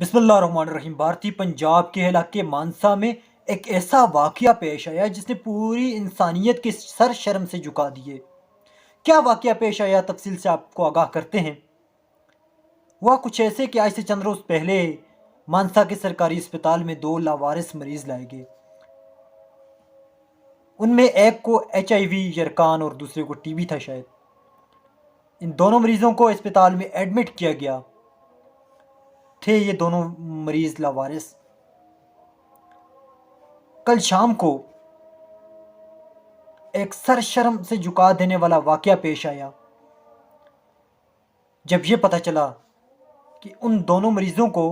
بسم اللہ الرحمن الرحیم۔ بھارتی پنجاب کے علاقے مانسا میں ایک ایسا واقعہ پیش آیا جس نے پوری انسانیت کے سر شرم سے جھکا دیے۔ کیا واقعہ پیش آیا، تفصیل سے آپ کو آگاہ کرتے ہیں۔ وہ کچھ ایسے کہ آج سے چند روز پہلے مانسا کے سرکاری اسپتال میں 2 لاوارث مریض لائے گئے۔ ان میں ایک کو HIV یرکان اور دوسرے کو TB تھا شاید۔ ان دونوں مریضوں کو اسپتال میں ایڈمٹ کیا گیا تھے۔ یہ دونوں مریض لاوارث۔ کل شام کو ایک سر شرم سے جھکا دینے والا واقعہ پیش آیا جب یہ پتہ چلا کہ ان دونوں مریضوں کو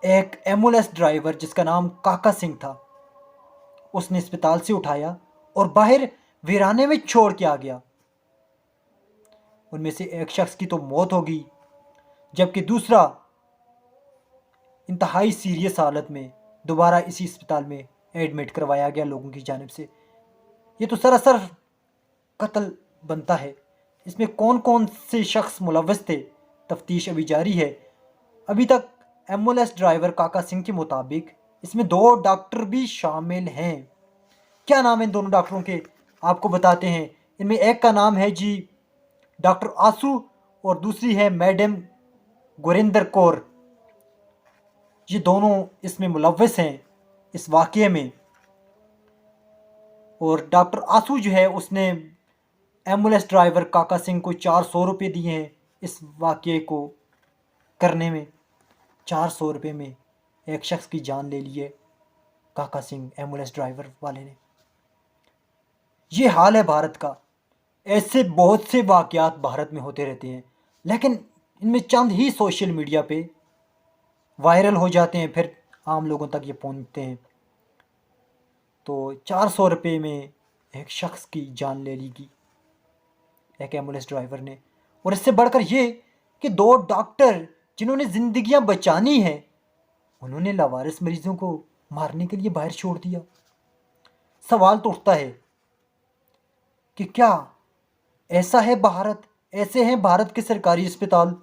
ایک ایمبولینس ڈرائیور جس کا نام کاکا سنگھ تھا، اس نے اسپتال سے اٹھایا اور باہر ویرانے میں چھوڑ کے آ گیا۔ ان میں سے ایک شخص کی تو موت ہو گئی، جبکہ دوسرا انتہائی سیریس حالت میں دوبارہ اسی اسپتال میں ایڈمٹ کروایا گیا لوگوں کی جانب سے۔ یہ تو سراسر قتل بنتا ہے۔ اس میں کون کون سے شخص ملوث تھے، تفتیش ابھی جاری ہے۔ ابھی تک ایمبولینس ڈرائیور کاکا سنگھ کے مطابق اس میں 2 ڈاکٹر بھی شامل ہیں۔ کیا نام ہے ان دونوں ڈاکٹروں کے، آپ کو بتاتے ہیں۔ ان میں ایک کا نام ہے ڈاکٹر آسو اور دوسری ہے میڈم گوریندر کور۔ یہ دونوں اس میں ملوث ہیں اس واقعے میں۔ اور ڈاکٹر آسو جو ہے اس نے ایمبولینس ڈرائیور کاکا سنگھ کو 400 روپے دیے ہیں اس واقعے کو کرنے میں۔ 400 روپے میں ایک شخص کی جان لے لی ہے کاکا سنگھ ایمبولینس ڈرائیور والے نے۔ یہ حال ہے بھارت کا۔ ایسے بہت سے واقعات بھارت میں ہوتے رہتے ہیں، لیکن ان میں چند ہی سوشل میڈیا پہ وائرل ہو جاتے ہیں، پھر عام لوگوں تک یہ پہنچتے ہیں۔ تو 400 روپے میں ایک شخص کی جان لے لی گئی ایک ایمبولینس ڈرائیور نے۔ اور اس سے بڑھ کر یہ کہ 2 ڈاکٹر جنہوں نے زندگیاں بچانی ہیں، انہوں نے لاوارث مریضوں کو مارنے کے لیے باہر چھوڑ دیا۔ سوال تو اٹھتا ہے کہ کیا ایسا ہے بھارت، ایسے ہیں بھارت کے سرکاری اسپتال؟